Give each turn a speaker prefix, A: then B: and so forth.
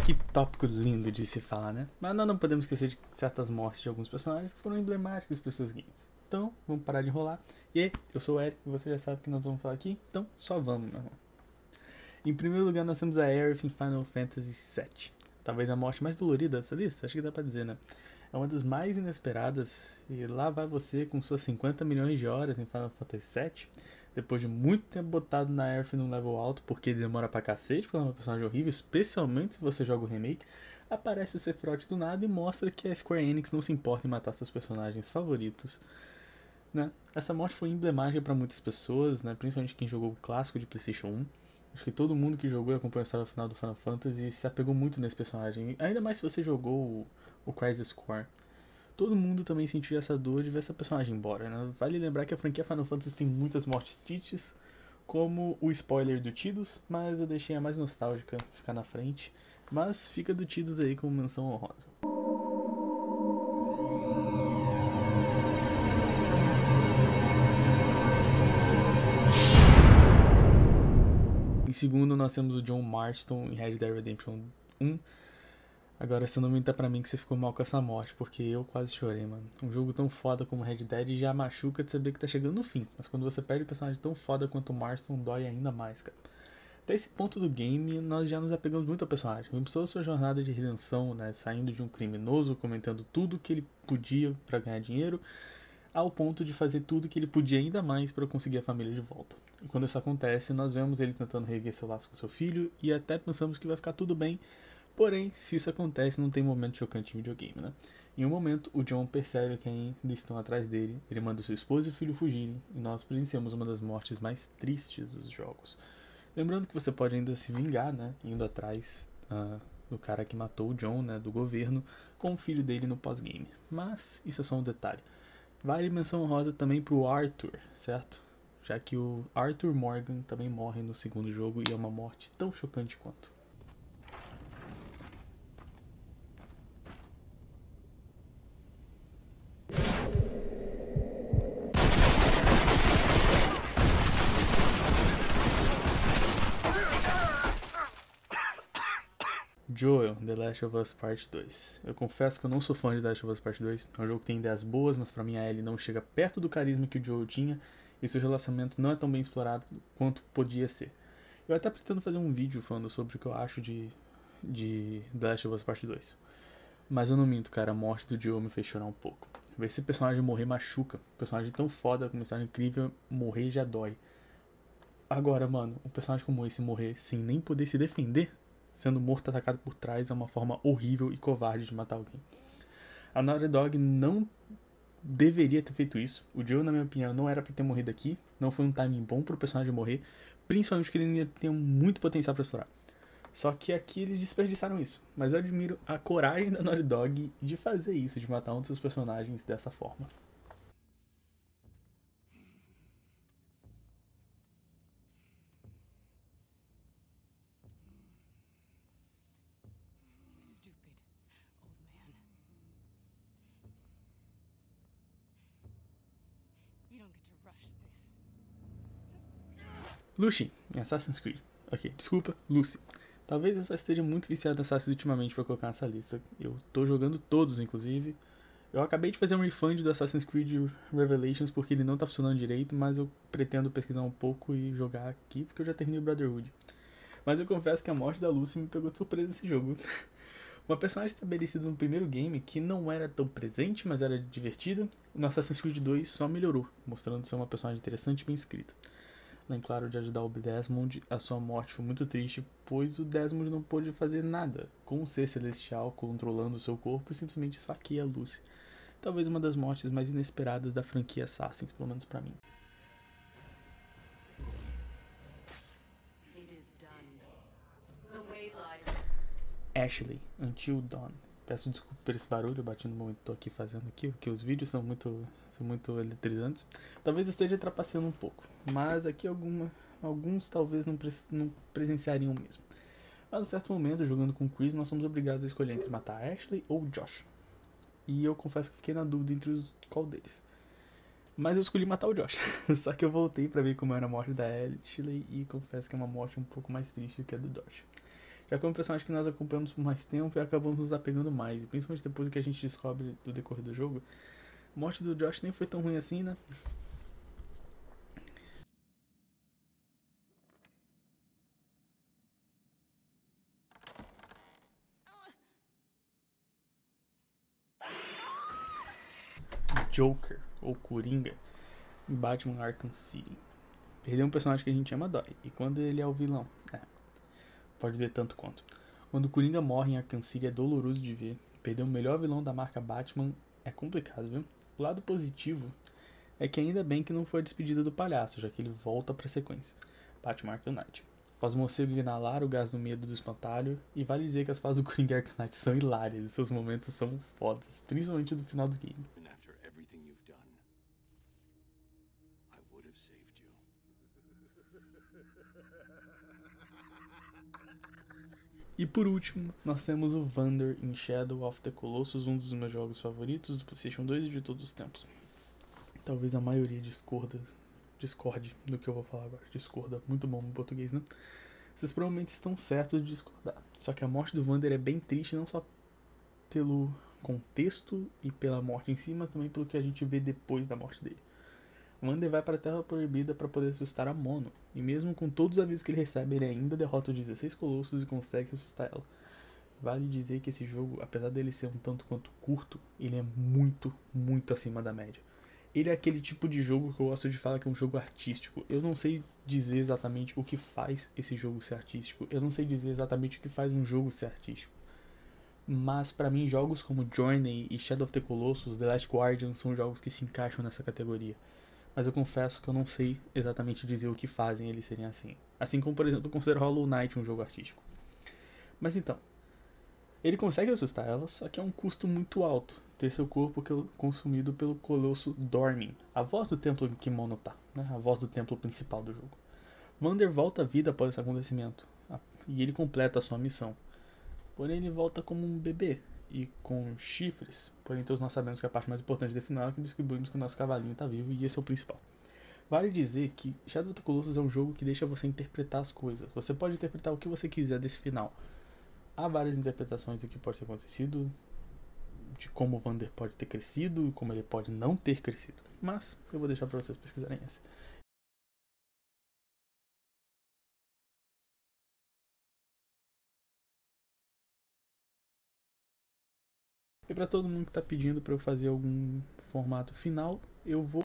A: Que tópico lindo de se falar, né? Mas nós não podemos esquecer de certas mortes de alguns personagens que foram emblemáticas para os seus games. Então, vamos parar de enrolar. E aí, eu sou o Eric e você já sabe o que nós vamos falar aqui, então só vamos, meu irmão. Em primeiro lugar, nós temos a Aerith em Final Fantasy VII. Talvez a morte mais dolorida dessa lista, acho que dá pra dizer, né? É uma das mais inesperadas, e lá vai você com suas 50 milhões de horas em Final Fantasy VII, depois de muito tempo botado na Aerith num level alto, porque demora pra cacete, porque ela é uma personagem horrível, especialmente se você joga o remake, aparece o Sephiroth do nada e mostra que a Square Enix não se importa em matar seus personagens favoritos, né? Essa morte foi emblemática pra muitas pessoas, né? Principalmente quem jogou o clássico de PlayStation 1. Acho que todo mundo que jogou e acompanhou a história final do Final Fantasy se apegou muito nesse personagem. Ainda mais se você jogou o Crisis Core. Todo mundo também sentiu essa dor de ver essa personagem embora, né? Vale lembrar que a franquia Final Fantasy tem muitas mortes tristes, como o spoiler do Tidus, mas eu deixei a mais nostálgica ficar na frente. Mas fica do Tidus aí como menção honrosa. Em segundo, nós temos o John Marston em Red Dead Redemption 1. Agora, você não minta pra mim que você ficou mal com essa morte, porque eu quase chorei, mano. Um jogo tão foda como Red Dead já machuca de saber que tá chegando no fim. Mas quando você perde um personagem tão foda quanto o Marston, dói ainda mais, cara. Até esse ponto do game, nós já nos apegamos muito ao personagem. Começou a sua jornada de redenção, né? Saindo de um criminoso, comentando tudo que ele podia pra ganhar dinheiro, ao ponto de fazer tudo que ele podia ainda mais para conseguir a família de volta. E quando isso acontece, nós vemos ele tentando reerguer seu laço com seu filho e até pensamos que vai ficar tudo bem. Porém, se isso acontece, não tem momento chocante em videogame, né? Em um momento, o John percebe que ainda estão atrás dele, ele manda sua esposa e filho fugirem, e nós presenciamos uma das mortes mais tristes dos jogos. Lembrando que você pode ainda se vingar, né? Indo atrás do cara que matou o John, né? Do governo, com o filho dele no pós-game. Mas, isso é só um detalhe. Vale menção honrosa também pro Arthur, certo? Já que o Arthur Morgan também morre no segundo jogo e é uma morte tão chocante quanto. Joel, The Last of Us Part 2. Eu confesso que eu não sou fã de The Last of Us Part 2. É um jogo que tem ideias boas, mas pra mim a Ellie não chega perto do carisma que o Joel tinha e seu relacionamento não é tão bem explorado quanto podia ser. Eu até pretendo fazer um vídeo falando sobre o que eu acho de The Last of Us Part 2. Mas eu não minto, cara, a morte do Joel me fez chorar um pouco. Ver esse personagem morrer machuca. Um personagem tão foda, com uma história incrível, morrer já dói. Agora, mano, um personagem como esse morrer sem nem poder se defender, sendo morto atacado por trás, é uma forma horrível e covarde de matar alguém. A Naughty Dog não deveria ter feito isso. O Joe, na minha opinião, não era pra ter morrido aqui. Não foi um timing bom pro personagem morrer, principalmente porque ele ainda tem muito potencial pra explorar. Só que aqui eles desperdiçaram isso. Mas eu admiro a coragem da Naughty Dog de fazer isso, de matar um dos seus personagens dessa forma.
B: Stupid old man. You don't get to rush this.
A: Lucy, em Assassin's Creed. Ok, desculpa, Lucy. Talvez eu só esteja muito viciado em Assassin's ultimamente pra colocar nessa lista. Eu tô jogando todos, inclusive. Eu acabei de fazer um refund do Assassin's Creed Revelations porque ele não tá funcionando direito, mas eu pretendo pesquisar um pouco e jogar aqui porque eu já terminei o Brotherhood. Mas eu confesso que a morte da Lucy me pegou de surpresa nesse jogo. Uma personagem estabelecida no primeiro game que não era tão presente, mas era divertida, no Assassin's Creed 2 só melhorou, mostrando ser uma personagem interessante e bem escrita. Além, claro, de ajudar o Desmond, a sua morte foi muito triste, pois o Desmond não pôde fazer nada com um ser celestial controlando seu corpo e simplesmente esfaqueia a Lucy. Talvez uma das mortes mais inesperadas da franquia Assassin's, pelo menos pra mim. Ashley, Until Dawn. Peço desculpa por esse barulho, eu bati no momento que tô aqui fazendo aqui, porque os vídeos são muito eletrizantes. Talvez eu esteja trapaceando um pouco, mas aqui alguns talvez não presenciariam mesmo. Mas em certo momento, jogando com o Chris, nós somos obrigados a escolher entre matar Ashley ou Josh. E eu confesso que fiquei na dúvida entre qual deles. Mas eu escolhi matar o Josh. Só que eu voltei pra ver como era a morte da Ashley e confesso que é uma morte um pouco mais triste do que a do Josh. Já que é um personagem que nós acompanhamos por mais tempo e acabamos nos apegando mais. E principalmente depois do que a gente descobre do decorrer do jogo. A morte do Josh nem foi tão ruim assim, né? Joker, ou Coringa, em Batman Arkham City. Perder um personagem que a gente ama dói. E quando ele é o vilão, pode ver tanto quanto. Quando o Coringa morre em Arkham City é doloroso de ver. Perder o melhor vilão da marca Batman é complicado, viu? O lado positivo é que ainda bem que não foi a despedida do palhaço, já que ele volta pra sequência. Batman Arkham Knight. Após o morcego inalar o gás do medo do espantalho, e vale dizer que as fases do Coringa Arkham Knight são hilárias e seus momentos são fodas, principalmente do final do game. E por último, nós temos o Vander em Shadow of the Colossus, um dos meus jogos favoritos do PlayStation 2 e de todos os tempos. Talvez a maioria discorde do que eu vou falar agora. Discorda, muito bom em português, né? Vocês provavelmente estão certos de discordar. Só que a morte do Vander é bem triste, não só pelo contexto e pela morte em si, mas também pelo que a gente vê depois da morte dele. Vander vai para a Terra Proibida para poder ressuscitar a Mono, e mesmo com todos os avisos que ele recebe, ele ainda derrota os 16 Colossos e consegue ressuscitar ela. Vale dizer que esse jogo, apesar dele ser um tanto quanto curto, ele é muito, muito acima da média. Ele é aquele tipo de jogo que eu gosto de falar que é um jogo artístico. Eu não sei dizer exatamente o que faz esse jogo ser artístico. Eu não sei dizer exatamente o que faz um jogo ser artístico. Mas pra mim, jogos como Journey e Shadow of the Colossus, The Last Guardian são jogos que se encaixam nessa categoria. Mas eu confesso que eu não sei exatamente dizer o que fazem eles serem assim. Assim como, por exemplo, eu considero Hollow Knight um jogo artístico. Mas então, ele consegue ressuscitar ela, só que é um custo muito alto ter seu corpo consumido pelo Colosso Dormin, a voz do templo em Kimono tá, né? A voz do templo principal do jogo. Vander volta à vida após esse acontecimento, e ele completa a sua missão. Porém, ele volta como um bebê, e com chifres. Porém, todos nós sabemos que a parte mais importante do final é que descobrimos que o nosso cavalinho está vivo, e esse é o principal. Vale dizer que Shadow of the Colossus é um jogo que deixa você interpretar as coisas. Você pode interpretar o que você quiser desse final. Há várias interpretações do que pode ter acontecido, de como o Vander pode ter crescido e como ele pode não ter crescido. Mas eu vou deixar para vocês pesquisarem essa. E para todo mundo que está pedindo para eu fazer algum formato final, eu vou